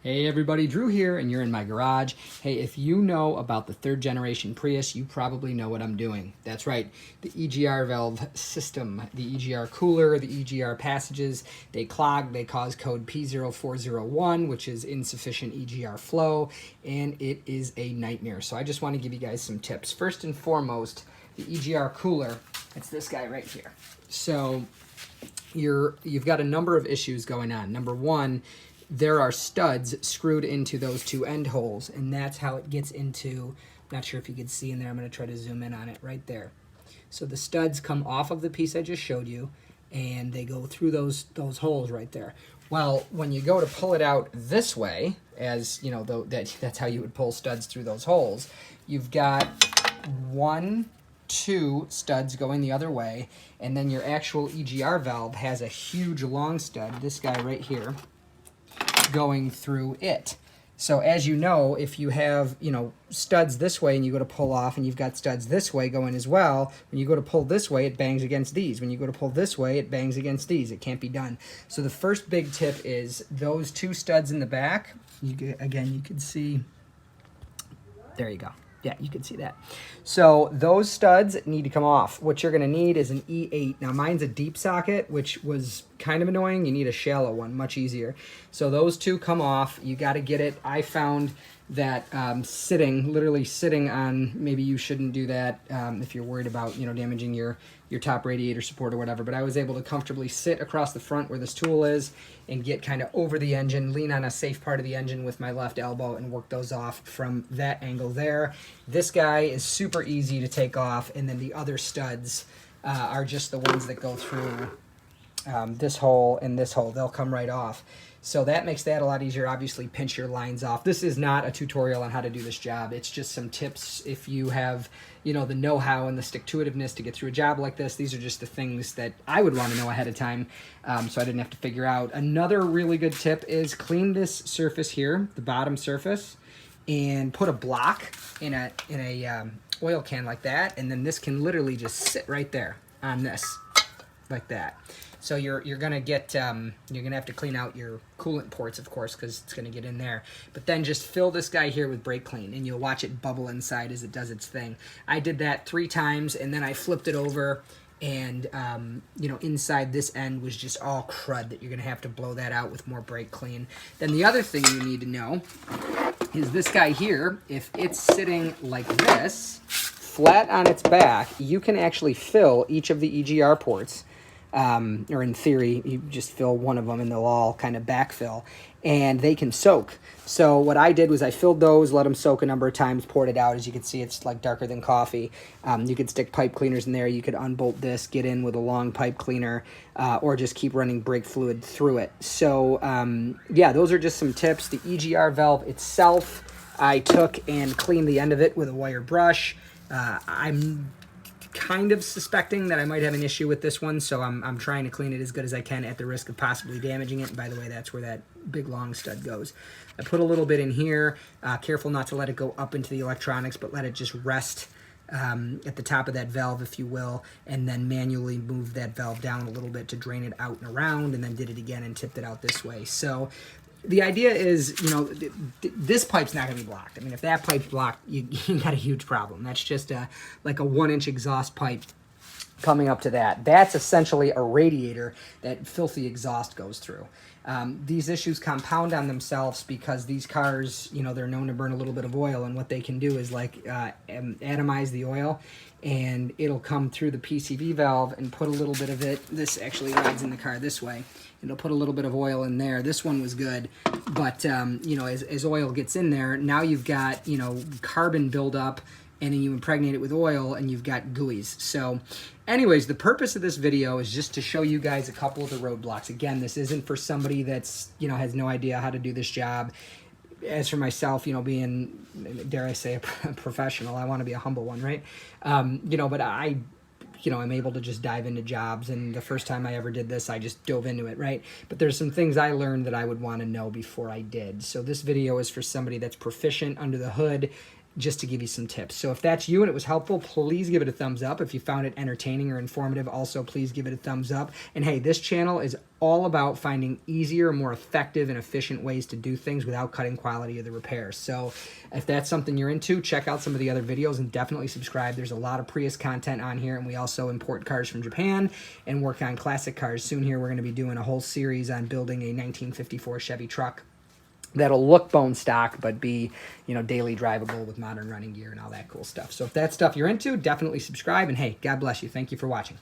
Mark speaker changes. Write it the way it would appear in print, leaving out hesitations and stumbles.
Speaker 1: Hey everybody, Drew here, and you're in my garage. Hey, if you know about the third generation Prius, you probably know what I'm doing. That's right, the EGR valve system, the EGR cooler, the EGR passages, they clog, they cause code P0401, which is insufficient EGR flow, and it is a nightmare. So I just want to give you guys some tips. First and foremost, the EGR cooler, it's this guy right here. So you've got a number of issues going on. Number one, there are studs screwed into those two end holes, and that's how it gets into, I'm not sure if you can see in there, I'm going to try to zoom in on it right there. So the studs come off of the piece I just showed you, and they go through those holes right there. Well, when you go to pull it out this way, as you know, that's how you would pull studs through those holes, you've got two studs going the other way, and then your actual EGR valve has a huge long stud, this guy right here, going through it. So as you know, if you have, studs this way and you go to pull off and you've got studs this way going as well, when you go to pull this way, it bangs against these. When you go to pull this way, it bangs against these. It can't be done. So the first big tip is those two studs in the back. Again, you can see, there you go. Yeah, you can see that. So those studs need to come off. What you're going to need is an E8. Now mine's a deep socket, which was kind of annoying. You need a shallow one, much easier. So those two come off. You got to get it. I found that literally sitting on, maybe you shouldn't do that if you're worried about damaging your top radiator support or whatever, but I was able to comfortably sit across the front where this tool is and get kind of over the engine, lean on a safe part of the engine with my left elbow and work those off from that angle there. This guy is super easy to take off, and then the other studs are just the ones that go through this hole and this hole. They'll come right off. So that makes that a lot easier. Obviously, pinch your lines off. This is not a tutorial on how to do this job. It's just some tips if you have, the know-how and the stick-to-itiveness to get through a job like this. These are just the things that I would want to know ahead of time, so I didn't have to figure out. Another really good tip is clean this surface here, the bottom surface, and put a block in a oil can like that, and then this can literally just sit right there on this, like that. So you're gonna get you're gonna have to clean out your coolant ports, of course, because it's gonna get in there. But then just fill this guy here with brake clean, and you'll watch it bubble inside as it does its thing. I did that 3 times, and then I flipped it over, and inside this end was just all crud that you're gonna have to blow that out with more brake clean. Then the other thing you need to know is this guy here. If it's sitting like this, flat on its back, you can actually fill each of the EGR ports. Or in theory, you just fill one of them and they'll all kind of backfill, and they can soak. So what I did was I filled those, let them soak a number of times, poured it out. As you can see, it's like darker than coffee. You could stick pipe cleaners in there. You could unbolt this, get in with a long pipe cleaner, or just keep running brake fluid through it. So yeah, those are just some tips. The EGR valve itself, I took and cleaned the end of it with a wire brush. I'm kind of suspecting that I might have an issue with this one, so I'm trying to clean it as good as I can at the risk of possibly damaging it. And by the way, that's where that big long stud goes. I put a little bit in here, careful not to let it go up into the electronics, but let it just rest at the top of that valve, if you will, and then manually move that valve down a little bit to drain it out and around, and then did it again and tipped it out this way. So the idea is, this pipe's not going to be blocked. I mean, if that pipe's blocked, you got a huge problem. That's just like a 1-inch exhaust pipe coming up to that. That's essentially a radiator that filthy exhaust goes through. These issues compound on themselves because these cars, they're known to burn a little bit of oil, and what they can do is atomize the oil, and it'll come through the PCV valve and put a little bit of it. This actually rides in the car this way. It'll put a little bit of oil in there. This one was good, but as oil gets in there, now you've got carbon buildup, and then you impregnate it with oil, and you've got GUIs. So anyways, the purpose of this video is just to show you guys a couple of the roadblocks. Again, this isn't for somebody that's has no idea how to do this job. As for myself, being, dare I say, a professional, I want to be a humble one, right? But I'm able to just dive into jobs, and the first time I ever did this, I just dove into it, right? But there's some things I learned that I would want to know before I did. So this video is for somebody that's proficient under the hood, just to give you some tips. So if that's you and it was helpful, please give it a thumbs up. If you found it entertaining or informative, also please give it a thumbs up. And hey, this channel is all about finding easier, more effective, and efficient ways to do things without cutting quality of the repairs. So if that's something you're into, check out some of the other videos and definitely subscribe. There's a lot of Prius content on here, and we also import cars from Japan and work on classic cars. Soon here, we're going to be doing a whole series on building a 1954 Chevy truck that'll look bone stock but be, you know, daily drivable with modern running gear and all that cool stuff. So if that's stuff you're into, definitely subscribe. And hey, God bless you. Thank you for watching.